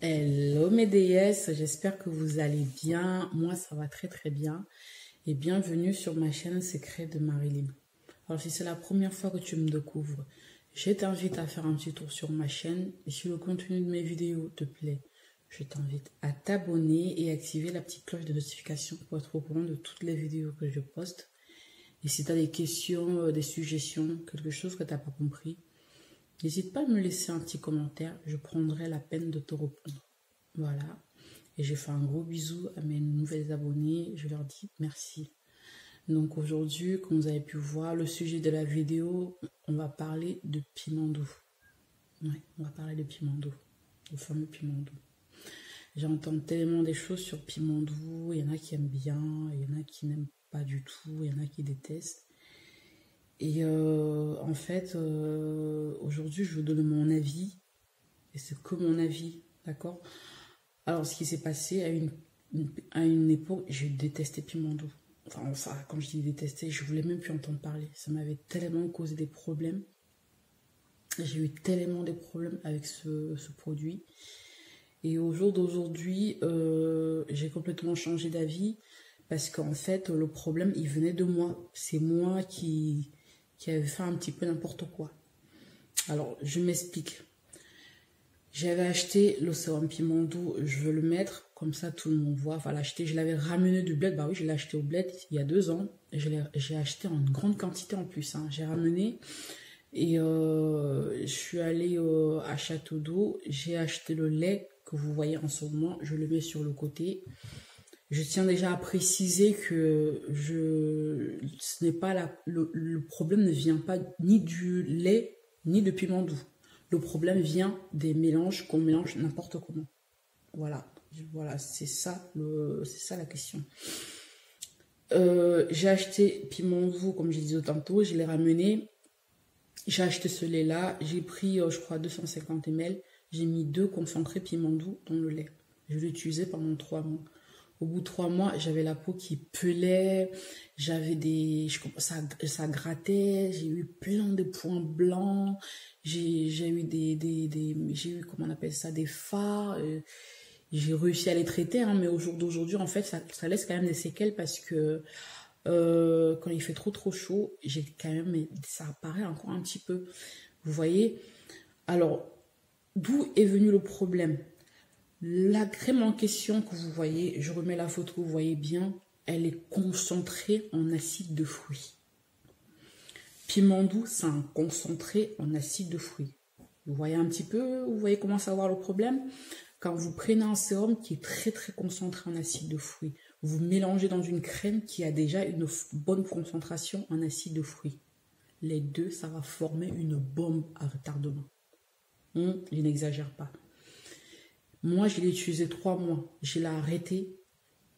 Hello mes déesses, j'espère que vous allez bien. Moi, ça va très très bien. Et bienvenue sur ma chaîne Secret de Marilyn. Alors, si c'est la première fois que tu me découvres, je t'invite à faire un petit tour sur ma chaîne. Et si le contenu de mes vidéos te plaît, je t'invite à t'abonner et activer la petite cloche de notification pour être au courant de toutes les vidéos que je poste. Et si tu as des questions, des suggestions, quelque chose que tu n'as pas compris, n'hésite pas à me laisser un petit commentaire, je prendrai la peine de te répondre. Voilà. Et je fais un gros bisou à mes nouvelles abonnés, je leur dis merci. Donc aujourd'hui, comme vous avez pu voir, le sujet de la vidéo, on va parler de piment doux. Ouais, on va parler de piment doux, le fameux piment doux. J'entends tellement des choses sur piment doux, il y en a qui aiment bien, il y en a qui n'aiment pas du tout, il y en a qui détestent. Et en fait, aujourd'hui, je vous donne mon avis. Et c'est que mon avis, d'accord? Alors, ce qui s'est passé à une époque, j'ai détesté piment doux. Enfin, quand je dis détester, je voulais même plus entendre parler. Ça m'avait tellement causé des problèmes. J'ai eu tellement de problèmes avec ce produit. Et au jour d'aujourd'hui, j'ai complètement changé d'avis. Parce qu'en fait, le problème, il venait de moi. C'est moi qui avait fait un petit peu n'importe quoi. Alors, je m'explique. J'avais acheté le sérum piment doux, je veux le mettre, comme ça tout le monde voit. Enfin, l'acheter, je l'avais ramené du bled. Bah oui, je l'ai acheté au bled il y a 2 ans. J'ai acheté en grande quantité en plus. Hein. J'ai ramené et je suis allée à Château d'Eau. J'ai acheté le lait que vous voyez en ce moment. Je le mets sur le côté. Je tiens déjà à préciser que ce n'est pas le problème ne vient pas ni du lait ni de piment doux. Le problème vient des mélanges qu'on mélange n'importe comment. Voilà, c'est ça la question. J'ai acheté piment doux, comme j'ai dit tantôt, je l'ai ramené. J'ai acheté ce lait-là, j'ai pris, je crois, 250 ml. J'ai mis 2 concentrés piment doux dans le lait. Je l'ai utilisé pendant 3 mois. Au bout de 3 mois, j'avais la peau qui pelait, ça grattait, j'ai eu plein de points blancs, j'ai eu, comment on appelle ça, des fards. J'ai réussi à les traiter, hein, mais au jour d'aujourd'hui, en fait, ça laisse quand même des séquelles parce que quand il fait trop chaud, ça apparaît encore un petit peu. Vous voyez? Alors, d'où est venu le problème? La crème en question que vous voyez, je remets la photo, vous voyez bien, elle est concentrée en acide de fruits. Piment doux, c'est un concentré en acide de fruits. Vous voyez un petit peu, vous voyez comment savoir le problème? Quand vous prenez un sérum qui est très concentré en acide de fruits, vous mélangez dans une crème qui a déjà une bonne concentration en acide de fruits. Les deux, ça va former une bombe à retardement. Je n'exagère pas. Moi, je l'ai utilisé 3 mois. Je l'ai arrêté.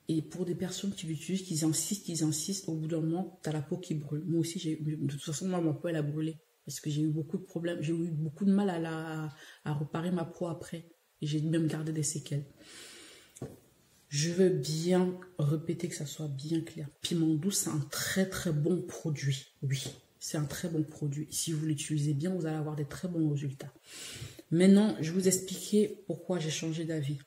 Et pour des personnes qui l'utilisent, qui insistent, au bout d'un moment, tu as la peau qui brûle. Moi aussi, de toute façon, ma peau, elle a brûlé. Parce que j'ai eu beaucoup de problèmes. J'ai eu beaucoup de mal à réparer ma peau après. Et j'ai même gardé des séquelles. Je veux bien répéter que ça soit bien clair. Piment doux, c'est un très bon produit. Oui, c'est un très bon produit. Si vous l'utilisez bien, vous allez avoir des très bons résultats. Maintenant, je vais vous expliquer pourquoi j'ai changé d'avis.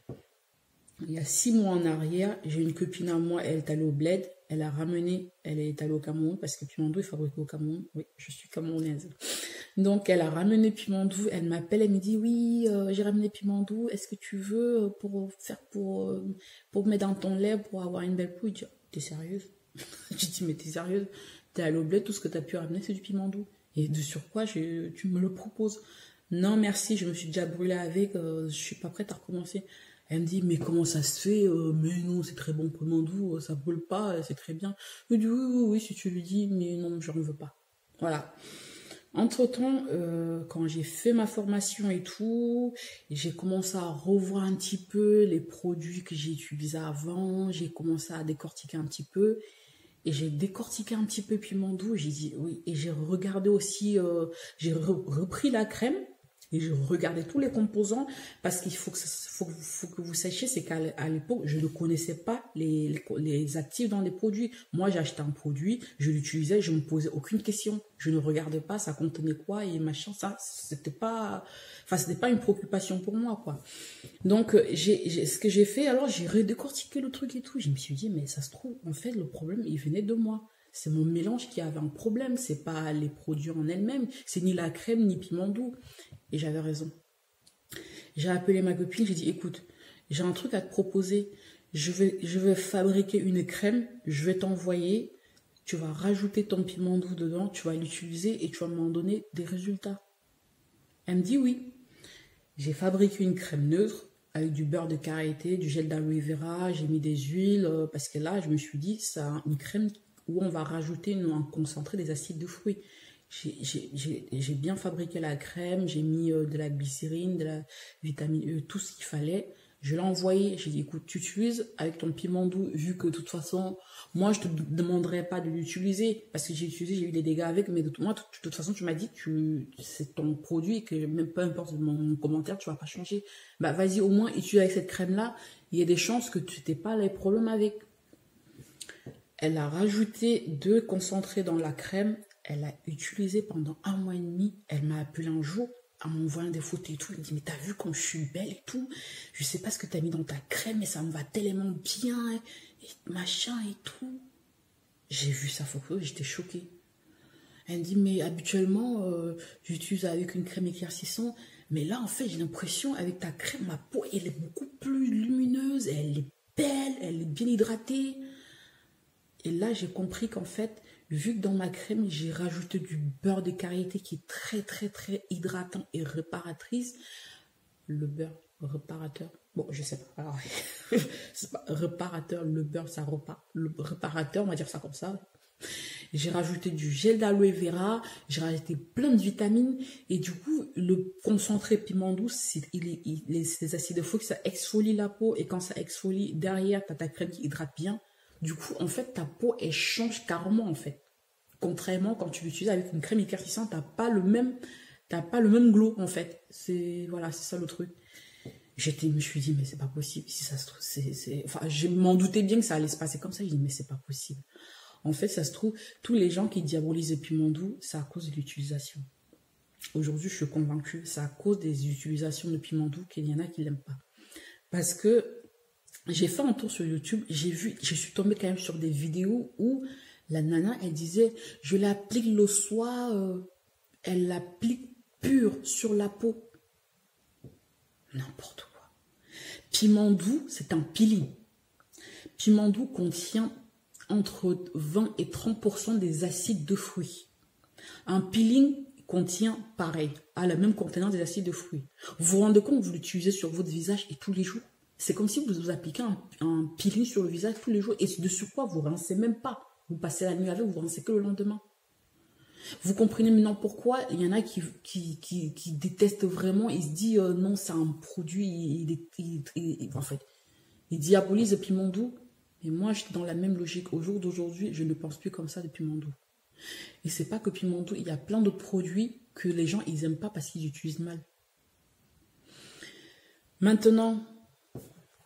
Il y a 6 mois en arrière, j'ai une copine à moi, elle est allée au bled, elle est allée au Cameroun, parce que piment doux est fabriqué au Cameroun. Oui, je suis camerounaise. Donc, elle a ramené piment doux, elle m'appelle, elle me dit, oui, j'ai ramené piment doux, est-ce que tu veux pour mettre dans ton lait, pour avoir une belle peau? Je dis, t'es sérieuse? Je dis, mais t'es sérieuse? T'es allée au bled, tout ce que t'as pu ramener, c'est du piment doux. Et de sur quoi tu me le proposes? Non, merci, je me suis déjà brûlée avec, je suis pas prête à recommencer. Elle me dit, mais comment ça se fait? Mais non, c'est très bon piment doux, ça brûle pas, c'est très bien. Je dis, oui, si tu lui dis, mais non, je n'en veux pas. Voilà. Entre-temps, quand j'ai fait ma formation et tout, j'ai commencé à revoir un petit peu les produits que j'ai utilisés avant, j'ai commencé à décortiquer un petit peu. Et j'ai décortiqué un petit peu piment doux, j'ai dit oui. Et j'ai regardé aussi, j'ai repris la crème. Et je regardais tous les composants parce qu'il faut que vous sachiez, c'est qu'à l'époque, je ne connaissais pas les actifs dans les produits. Moi, j'achetais un produit, je l'utilisais, je ne me posais aucune question. Je ne regardais pas, ça contenait quoi et machin, ça, c'était pas une préoccupation pour moi, quoi. Donc, ce que j'ai fait, alors, j'ai redécortiqué le truc et tout. Je me suis dit, mais ça se trouve, en fait, le problème, il venait de moi. C'est mon mélange qui avait un problème, c'est pas les produits en elles-mêmes, c'est ni la crème, ni piment doux. Et j'avais raison. J'ai appelé ma copine, j'ai dit, écoute, j'ai un truc à te proposer. Je vais fabriquer une crème, je vais t'envoyer, tu vas rajouter ton piment doux dedans, tu vas l'utiliser et tu vas m'en donner des résultats. Elle me dit oui. J'ai fabriqué une crème neutre avec du beurre de karité, du gel d'aloe vera, j'ai mis des huiles, parce que là, je me suis dit, c'est une crème où on va rajouter un concentré des acides de fruits. J'ai bien fabriqué la crème, j'ai mis de la glycérine, de la vitamine E, tout ce qu'il fallait. Je l'ai envoyé, j'ai dit, écoute, tu utilises avec ton piment doux, vu que de toute façon, moi, je te demanderai pas de l'utiliser, parce que j'ai utilisé, j'ai eu des dégâts avec, mais de toute façon, tu m'as dit que c'est ton produit, que même peu importe mon commentaire, tu vas pas changer. Bah, vas-y, au moins, utilise avec cette crème-là, il y a des chances que tu n'aies pas les problèmes avec. Elle a rajouté 2 concentrés dans la crème. Elle a utilisé pendant 1 mois et demi. Elle m'a appelé un jour en m'envoyant des photos et tout. Elle me dit, mais t'as vu comme je suis belle et tout. Je sais pas ce que t'as mis dans ta crème, mais ça me va tellement bien. Et machin et tout. J'ai vu sa photo et j'étais choquée. Elle me dit, mais habituellement, j'utilise avec une crème éclaircissante. Mais là, en fait, j'ai l'impression, avec ta crème, ma peau, elle est beaucoup plus lumineuse. Elle est belle, elle est bien hydratée. Et là, j'ai compris qu'en fait, vu que dans ma crème, j'ai rajouté du beurre de karité qui est très, très, très hydratant et réparatrice. Le beurre réparateur. Bon, je sais pas. C'est pas réparateur, le beurre, ça repart. Le réparateur, on va dire ça comme ça. J'ai rajouté du gel d'aloe vera, j'ai rajouté plein de vitamines. Et du coup, le concentré piment doux, les acides foliques, ça exfolie la peau. Et quand ça exfolie, derrière, tu as ta crème qui hydrate bien. Du coup, en fait, ta peau, elle change carrément, en fait. Contrairement, quand tu l'utilises avec une crème éclaircissante, t'as pas le même glow, en fait. Voilà, c'est ça le truc. Je me suis dit, mais c'est pas possible. Si ça se trouve, enfin, je m'en doutais bien que ça allait se passer comme ça. Je dis, mais c'est pas possible. En fait, ça se trouve, tous les gens qui diabolisent les piments doux, c'est à cause de l'utilisation. Aujourd'hui, je suis convaincue, c'est à cause des utilisations de piments doux qu'il y en a qui l'aiment pas. Parce que j'ai fait un tour sur YouTube, je suis tombée quand même sur des vidéos où la nana, elle disait, je l'applique le soir, elle l'applique pure sur la peau. N'importe quoi. Piment doux, c'est un peeling. Piment doux contient entre 20 et 30% des acides de fruits. Un peeling contient pareil, à la même contenance des acides de fruits. Vous vous rendez compte, vous l'utilisez sur votre visage et tous les jours. C'est comme si vous appliquez un peeling sur le visage tous les jours et de surcroît, vous ne rincez même pas. Vous passez la nuit avec, vous rincez que le lendemain. Vous comprenez maintenant pourquoi il y en a qui détestent vraiment. Ils se disent non, c'est un produit, en fait, ils diabolisent le piment doux. Et moi, je suis dans la même logique. Au jour d'aujourd'hui, je ne pense plus comme ça de piment doux. Et c'est pas que piment doux, il y a plein d'autres produits que les gens, ils n'aiment pas parce qu'ils utilisent mal. Maintenant,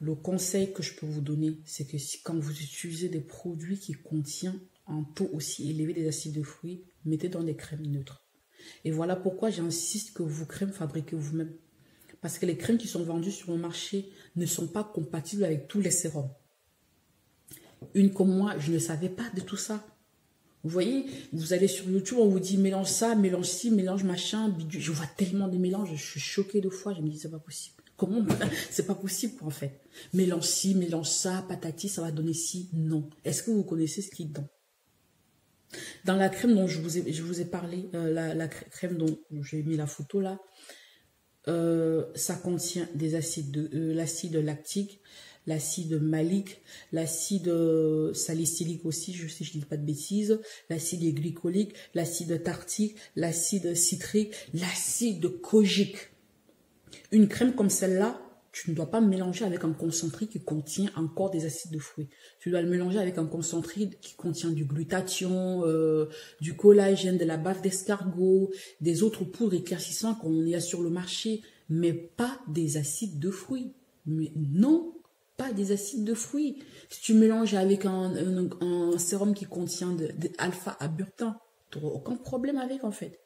le conseil que je peux vous donner, c'est que quand vous utilisez des produits qui contiennent un taux aussi élevé des acides de fruits, mettez dans des crèmes neutres. Et voilà pourquoi j'insiste que vos crèmes fabriquez vous-même. Parce que les crèmes qui sont vendues sur le marché ne sont pas compatibles avec tous les sérums. Une comme moi, je ne savais pas de tout ça. Vous voyez, vous allez sur YouTube, on vous dit mélange ça, mélange ci, mélange machin, bidule. Je vois tellement de mélanges, je suis choquée de fois, je me dis c'est pas possible. Comment? C'est pas possible en fait. Mélange ci, mélange ça, patati, ça va donner ci. Non. Est-ce que vous connaissez ce qui est dedans? Dans la crème dont je vous ai parlé, la crème dont j'ai mis la photo là, ça contient des acides, l'acide lactique, l'acide malique, l'acide salicylique aussi, je sais, je dis pas de bêtises, l'acide glycolique, l'acide tartique, l'acide citrique, l'acide kojique. Une crème comme celle-là, tu ne dois pas mélanger avec un concentré qui contient encore des acides de fruits. Tu dois le mélanger avec un concentré qui contient du glutathion, du collagène, de la bave d'escargot, des autres poudres éclaircissantes qu'on y a sur le marché, mais pas des acides de fruits. Mais non, pas des acides de fruits. Si tu mélanges avec un sérum qui contient de alpha-aburtin, tu n'auras aucun problème avec en fait.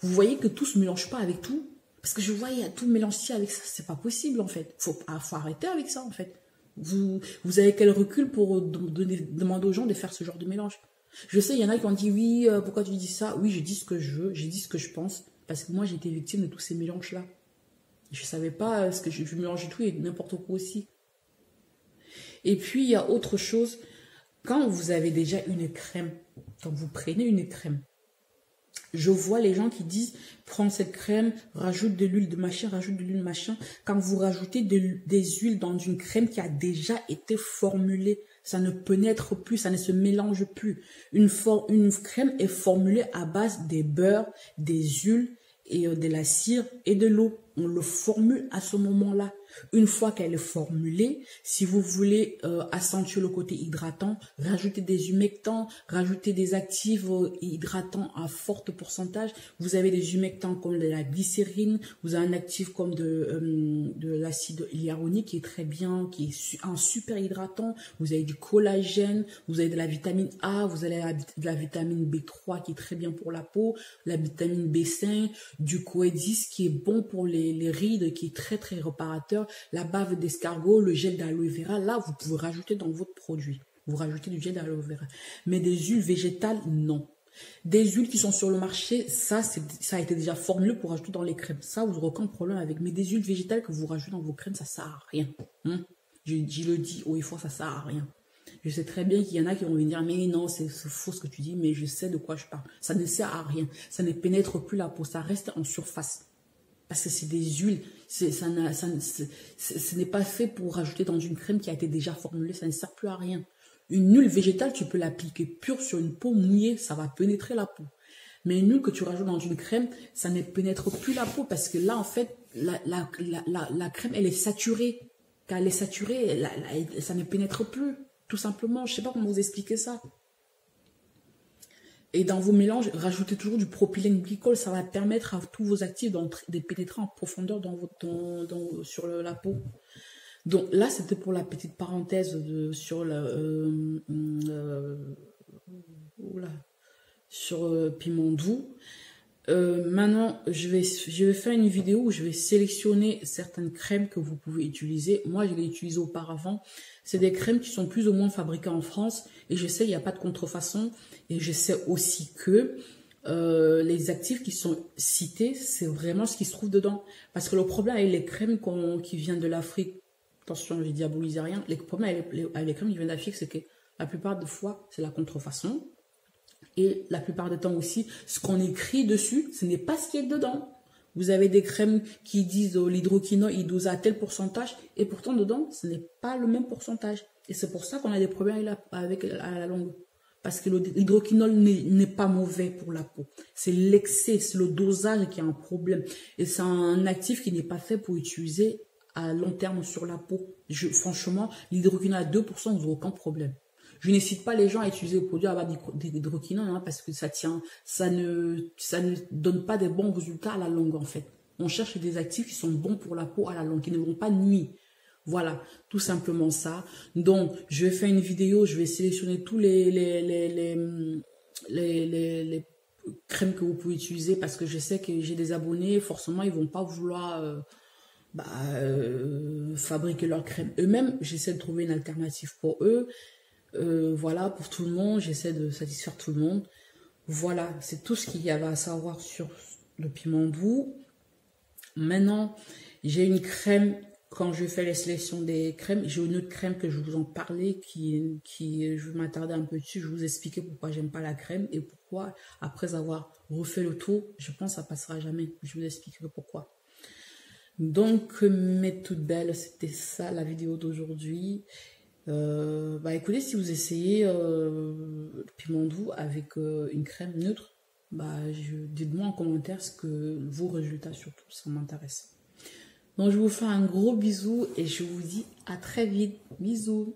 Vous voyez que tout se mélange pas avec tout. Parce que je vois, il y a tout mélangé avec ça. C'est pas possible, en fait. Faut arrêter avec ça, en fait. Vous avez quel recul pour demander aux gens de faire ce genre de mélange? Je sais, il y en a qui ont dit, oui, pourquoi tu dis ça? Oui, je dis ce que je veux, je dis ce que je pense. Parce que moi, j'ai été victime de tous ces mélanges-là. Je savais pas ce que je mélangeais tout et n'importe quoi aussi. Et puis, il y a autre chose. Quand vous avez déjà une crème, quand vous prenez une crème, je vois les gens qui disent, prends cette crème, rajoute de l'huile de machin, rajoute de l'huile de machin. Quand vous rajoutez des huiles dans une crème qui a déjà été formulée, ça ne pénètre plus, ça ne se mélange plus. Une crème est formulée à base des beurres, des huiles, et de la cire et de l'eau. On le formule à ce moment-là. Une fois qu'elle est formulée, si vous voulez accentuer le côté hydratant, rajoutez des humectants, rajoutez des actifs hydratants à fort pourcentage. Vous avez des humectants comme de la glycérine, vous avez un actif comme de l'acide hyaluronique qui est très bien, qui est un super hydratant. Vous avez du collagène, vous avez de la vitamine A, vous avez de la vitamine B3 qui est très bien pour la peau, la vitamine B5, du coédis qui est bon pour les rides, qui est très très réparateur, la bave d'escargot, le gel d'aloe vera. Là, vous pouvez rajouter dans votre produit. Vous rajoutez du gel d'aloe vera. Mais des huiles végétales, non. Des huiles qui sont sur le marché, ça a été déjà formulé pour rajouter dans les crèmes. Ça, vous n'aurez aucun problème avec. Mais des huiles végétales que vous rajoutez dans vos crèmes, ça ne sert à rien. Je le dis haut et fort, ça ne sert à rien. Je sais très bien qu'il y en a qui vont venir, mais non, c'est faux ce que tu dis, mais je sais de quoi je parle. Ça ne sert à rien. Ça ne pénètre plus la peau, ça reste en surface. Parce que c'est des huiles, ce n'est pas fait pour rajouter dans une crème qui a été déjà formulée, ça ne sert plus à rien. Une huile végétale, tu peux l'appliquer pure sur une peau mouillée, ça va pénétrer la peau. Mais une huile que tu rajoutes dans une crème, ça ne pénètre plus la peau parce que là, en fait, la crème, elle est saturée. Quand elle est saturée, ça ne pénètre plus, tout simplement. Je ne sais pas comment vous expliquer ça. Et dans vos mélanges, rajoutez toujours du propylène glycol. Ça va permettre à tous vos actifs de pénétrer en profondeur sur la peau. Donc là, c'était pour la petite parenthèse sur piment doux. Maintenant, je vais faire une vidéo où je vais sélectionner certaines crèmes que vous pouvez utiliser. Moi, je l'ai utilisé auparavant. C'est des crèmes qui sont plus ou moins fabriquées en France. Et je sais, il n'y a pas de contrefaçon. Et je sais aussi que les actifs qui sont cités, c'est vraiment ce qui se trouve dedans. Parce que le problème avec les crèmes qui viennent de l'Afrique, attention, je ne diabolise rien, le problème avec les crèmes qui viennent d'Afrique, c'est que la plupart des fois, c'est la contrefaçon. Et la plupart du temps aussi, ce qu'on écrit dessus, ce n'est pas ce qui est dedans. Vous avez des crèmes qui disent l'hydroquinone, il dose à tel pourcentage, et pourtant dedans, ce n'est pas le même pourcentage. Et c'est pour ça qu'on a des problèmes avec la longue. Parce que l'hydroquinone n'est pas mauvais pour la peau. C'est l'excès, c'est le dosage qui a un problème. Et c'est un actif qui n'est pas fait pour utiliser à long terme sur la peau. Franchement, l'hydroquinone à 2%, vous n'aurez aucun problème. Je n'incite pas les gens à utiliser le produit à base d'hydroquinone parce que ça ne donne pas des bons résultats à la longue en fait. On cherche des actifs qui sont bons pour la peau à la longue, qui ne vont pas nuire. Voilà, tout simplement ça. Donc, je vais faire une vidéo, je vais sélectionner tous les crèmes que vous pouvez utiliser parce que je sais que j'ai des abonnés, forcément, ils vont pas vouloir fabriquer leurs crèmes eux-mêmes. J'essaie de trouver une alternative pour eux. Voilà, pour tout le monde, j'essaie de satisfaire tout le monde. Voilà, c'est tout ce qu'il y avait à savoir sur le piment doux. Maintenant, j'ai une crème, quand je fais les sélections des crèmes, j'ai une autre crème que je vous en parlais, qui je vais m'attarder un peu dessus, je vais vous expliquer pourquoi j'aime pas la crème et pourquoi, après avoir refait le tour, je pense que ça passera jamais. Je vous expliquerai pourquoi. Donc, mes toutes belles, c'était ça la vidéo d'aujourd'hui. Écoutez, si vous essayez le piment doux avec une crème neutre, dites-moi en commentaire vos résultats surtout, ça m'intéresse. Donc, je vous fais un gros bisou et je vous dis à très vite. Bisous.